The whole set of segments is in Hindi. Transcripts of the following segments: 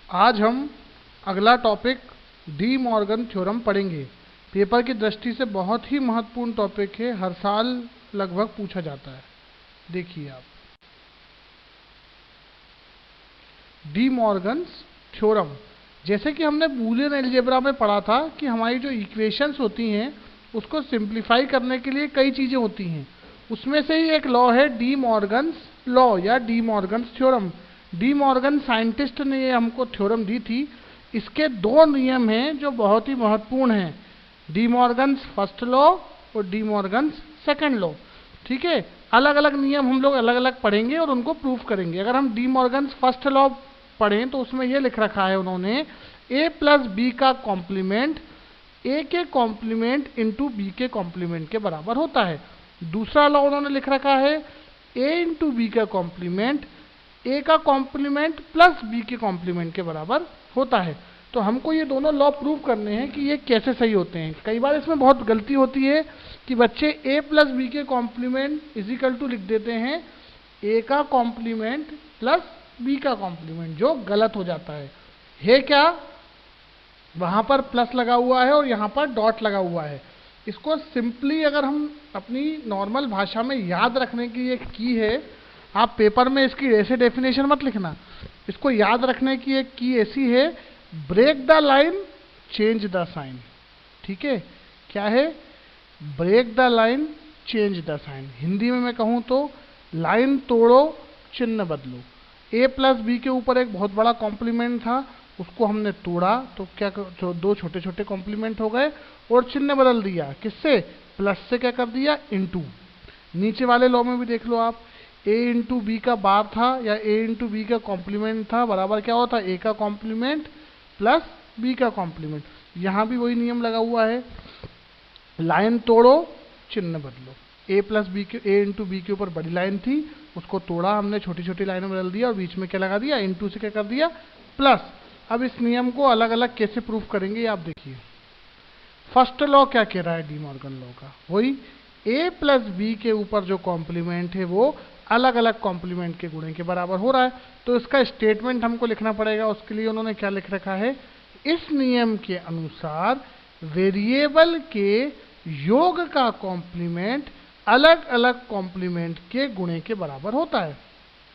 आज हम अगला टॉपिक डी मॉर्गन थ्योरम पढ़ेंगे। पेपर की दृष्टि से बहुत ही महत्वपूर्ण टॉपिक है, हर साल लगभग पूछा जाता है। देखिए आप, डी मॉर्गन थ्योरम, जैसे कि हमने बूलियन अलजेब्रा में पढ़ा था कि हमारी जो इक्वेशंस होती हैं उसको सिंप्लीफाई करने के लिए कई चीज़ें होती हैं। उसमें से ही एक लॉ है डी मॉर्गन लॉ या De Morgan theorem. De Morgan scientist ने ये हमको थ्योरम दी थी। इसके दो नियम हैं जो बहुत ही महत्वपूर्ण हैं, डी मॉर्गन फर्स्ट लॉ और डी मॉर्गन सेकेंड लॉ। ठीक है, अलग अलग नियम हम लोग अलग अलग पढ़ेंगे और उनको प्रूफ करेंगे। अगर हम डी मॉर्गन फर्स्ट लॉ पढ़ें तो उसमें ये लिख रखा है उन्होंने, ए प्लस बी का कॉम्प्लीमेंट ए के कॉम्प्लीमेंट इंटू बी के कॉम्प्लीमेंट के बराबर होता है। दूसरा लॉ उन्होंने लिख रखा है, ए इंटू बी का कॉम्प्लीमेंट ए का कॉम्प्लीमेंट प्लस बी के कॉम्प्लीमेंट के बराबर होता है। तो हमको ये दोनों लॉ प्रूव करने हैं कि ये कैसे सही होते हैं। कई बार इसमें बहुत गलती होती है कि बच्चे ए प्लस बी के कॉम्प्लीमेंट इजिकल टू लिख देते हैं ए का कॉम्प्लीमेंट प्लस बी का कॉम्प्लीमेंट, जो गलत हो जाता है क्या, वहाँ पर प्लस लगा हुआ है और यहाँ पर डॉट लगा हुआ है। इसको सिंपली अगर हम अपनी नॉर्मल भाषा में याद रखने की एक की है, आप पेपर में इसकी ऐसे डेफिनेशन मत लिखना, इसको याद रखने की एक की ऐसी है, break the line change the sign. ठीक है, क्या है, break the line change the sign. Hindi में मैं कहूँ तो लाइन तोड़ो चिन्ह बदलो। ए प्लस बी के ऊपर एक बहुत बड़ा कॉम्प्लीमेंट था, उसको हमने तोड़ा तो क्या, दो छोटे छोटे कॉम्प्लीमेंट हो गए और चिन्ह बदल दिया, किससे, प्लस से क्या कर दिया, इनटू। नीचे वाले लॉ में भी देख लो आप, ए इंटू बी का बार था या ए इंटू बी का कॉम्प्लीमेंट था, बराबर क्या होता, ए का कॉम्प्लीमेंट प्लस बी का कॉम्प्लीमेंट। यहाँ भी वही नियम लगा हुआ है, लाइन तोड़ो चिन्ह बदलो। ए प्लस बी के, ए इंटू बी के ऊपर बड़ी लाइन थी, उसको तोड़ा हमने, छोटी छोटी लाइनें बदल दिया और बीच में क्या लगा दिया, इंटू से क्या कर दिया, प्लस। अब इस नियम को अलग अलग कैसे प्रूफ करेंगे आप देखिए। फर्स्ट लॉ क्या कह रहा है डी मॉर्गन लॉ का, वही ए प्लस बी के ऊपर जो कॉम्प्लीमेंट है वो अलग अलग कॉम्प्लीमेंट के गुणे के बराबर हो रहा है। तो इसका स्टेटमेंट हमको लिखना पड़ेगा। उसके लिए उन्होंने क्या लिख रखा है, इस नियम के अनुसार वेरिएबल के योग का कॉम्प्लीमेंट अलग अलग कॉम्प्लीमेंट के गुणे के बराबर होता है।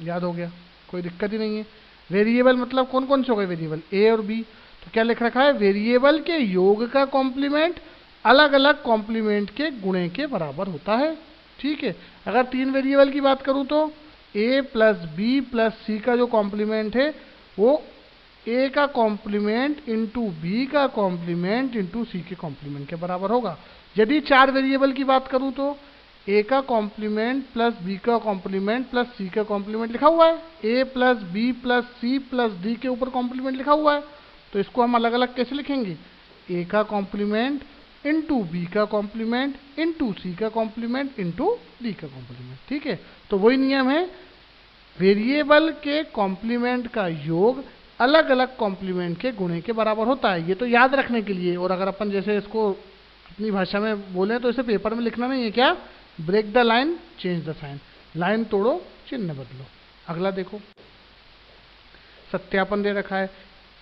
याद हो गया, कोई दिक्कत ही नहीं है। वेरिएबल मतलब कौन कौन से हो गए वेरिएबल, ए और बी। तो क्या लिख रखा है, वेरिएबल के योग का कॉम्प्लीमेंट अलग अलग कॉम्प्लीमेंट के गुणे के बराबर होता है। ठीक है, अगर तीन वेरिएबल की बात करूं तो ए प्लस बी प्लस सी का जो कॉम्प्लीमेंट है वो ए का कॉम्प्लीमेंट इंटू बी का कॉम्प्लीमेंट इंटू सी के कॉम्प्लीमेंट के बराबर होगा। यदि चार वेरिएबल की बात करूं तो ए का कॉम्प्लीमेंट प्लस बी का कॉम्प्लीमेंट प्लस सी का कॉम्प्लीमेंट लिखा हुआ है, A plus B plus C plus D के ऊपर कॉम्प्लीमेंट लिखा हुआ है। तो इसको हम अलग अलग कैसे लिखेंगे, ए का कॉम्प्लीमेंट इंटू बी का कॉम्प्लीमेंट इंटू सी का कॉम्प्लीमेंट इंटू डी का कॉम्प्लीमेंट। ठीक है, तो वही नियम है, वेरिएबल के कॉम्प्लीमेंट का योग अलग अलग कॉम्प्लीमेंट के गुणे के बराबर होता है। ये तो याद रखने के लिए, और अगर अपन जैसे इसको अपनी भाषा में बोलें तो इसे पेपर में लिखना नहीं है, क्या, break the line change the sign, line तोड़ो चिन्ह बदलो। अगला देखो, सत्यापन दे रखा है,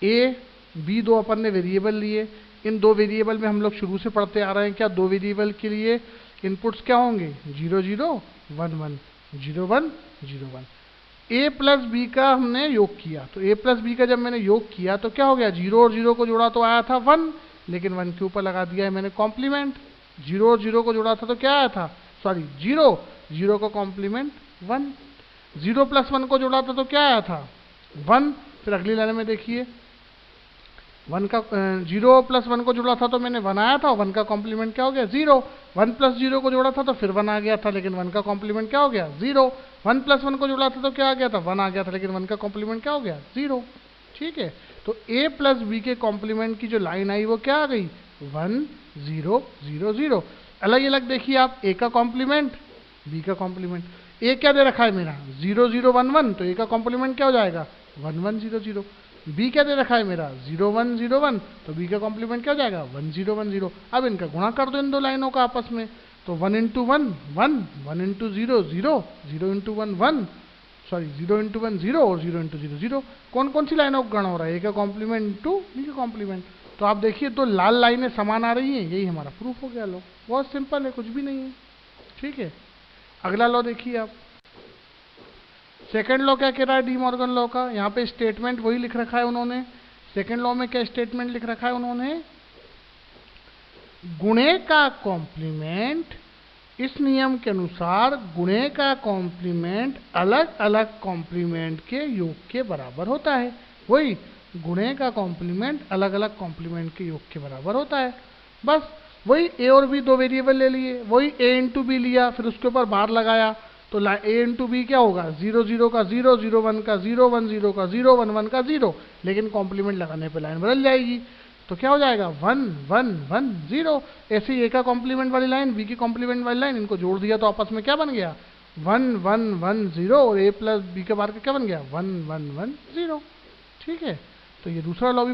ए बी दो अपन ने वेरिएबल लिए, इन दो वेरिएबल में हम लोग शुरू से पढ़ते आ रहे हैं, क्या, दो वेरिएबल के लिए इनपुट्स क्या होंगे, 0 0 1 1 0 1 0 1। ए प्लस बी का हमने योग किया, तो ए प्लस बी का जब मैंने योग किया तो क्या हो गया, 0 और 0 को जोड़ा तो आया था 1, लेकिन 1 के ऊपर लगा दिया है मैंने कॉम्प्लीमेंट। 0 और 0 को जोड़ा था तो क्या आया था, सॉरी 0 0 का कॉम्प्लीमेंट 1, 0 प्लस 1 को जोड़ा था तो क्या आया था 1। फिर अगली लाइन में देखिए, 1 का 0 प्लस 1 को जोड़ा था तो मैंने 1 आया था, 1 का कॉम्प्लीमेंट क्या हो गया 0। 1 प्लस 0 को जोड़ा था तो फिर 1 आ गया था, लेकिन 1 का कॉम्प्लीमेंट क्या हो गया 0। 1 प्लस 1 को जोड़ा था तो क्या आ गया था 1 आ गया था, लेकिन 1 का कॉम्प्लीमेंट क्या हो गया 0। ठीक है, तो ए प्लस बी के कॉम्प्लीमेंट की जो लाइन आई वो क्या आ गई 1 0 0 0। अलग अलग देखिए आप, ए का कॉम्प्लीमेंट बी का कॉम्प्लीमेंट, ए क्या दे रखा है मेरा 0 0 1 1, तो ए का कॉम्प्लीमेंट क्या हो जाएगा 1 1 0 0। बी क्या दे रखा है मेरा 0 1 0 1, तो बी का कॉम्प्लीमेंट क्या हो जाएगा 1 0 1 0। अब इनका गुणा कर दो इन दो लाइनों का आपस में, तो 1 into 1 1, 1 into 0 0, 0 into 1 1, sorry 0 into 1 0 और 0 इंटू 0 0। कौन कौन सी लाइनों का गण हो रहा है? ए का कॉम्प्लीमेंट इंटू बी का कॉम्प्लीमेंट। तो आप देखिए तो लाल लाइनें समान आ रही हैं, यही हमारा प्रूफ हो गया। लो बहुत सिंपल है, कुछ भी नहीं है। ठीक है, अगला लॉ देखिए आप। सेकेंड लॉ क्या कह रहा है डी मॉर्गन लॉ का? यहाँ पे स्टेटमेंट वही लिख रखा है उन्होंने। सेकेंड लॉ में क्या स्टेटमेंट लिख रखा है उन्होंने? गुणे का कॉम्प्लीमेंट, इस नियम के अनुसार गुणे का कॉम्प्लीमेंट अलग अलग कॉम्प्लीमेंट के योग के बराबर होता है। वही गुणे का कॉम्प्लीमेंट अलग अलग कॉम्प्लीमेंट के योग के बराबर होता है। बस वही ए और बी दो वेरिएबल ले लिए, वही ए इंटू बी लिया, फिर उसके ऊपर बार लगाया, तो ए इंटू बी क्या होगा? 0 0 का 0, 0 1 का 0, 1 0 का 0, 1 1 का 0। लेकिन कॉम्प्लीमेंट लगाने पे लाइन बदल जाएगी, तो क्या हो जाएगा? 1 1 1 0। ऐसे ही ए का कॉम्प्लीमेंट वाली लाइन, बी की कॉम्प्लीमेंट वाली लाइन, इनको जोड़ दिया तो आपस में क्या बन गया? 1 1 1 0, और ए प्लस बी के बार का क्या बन गया? 1 1 1 0। ठीक है, तो ये दूसरा लॉ भी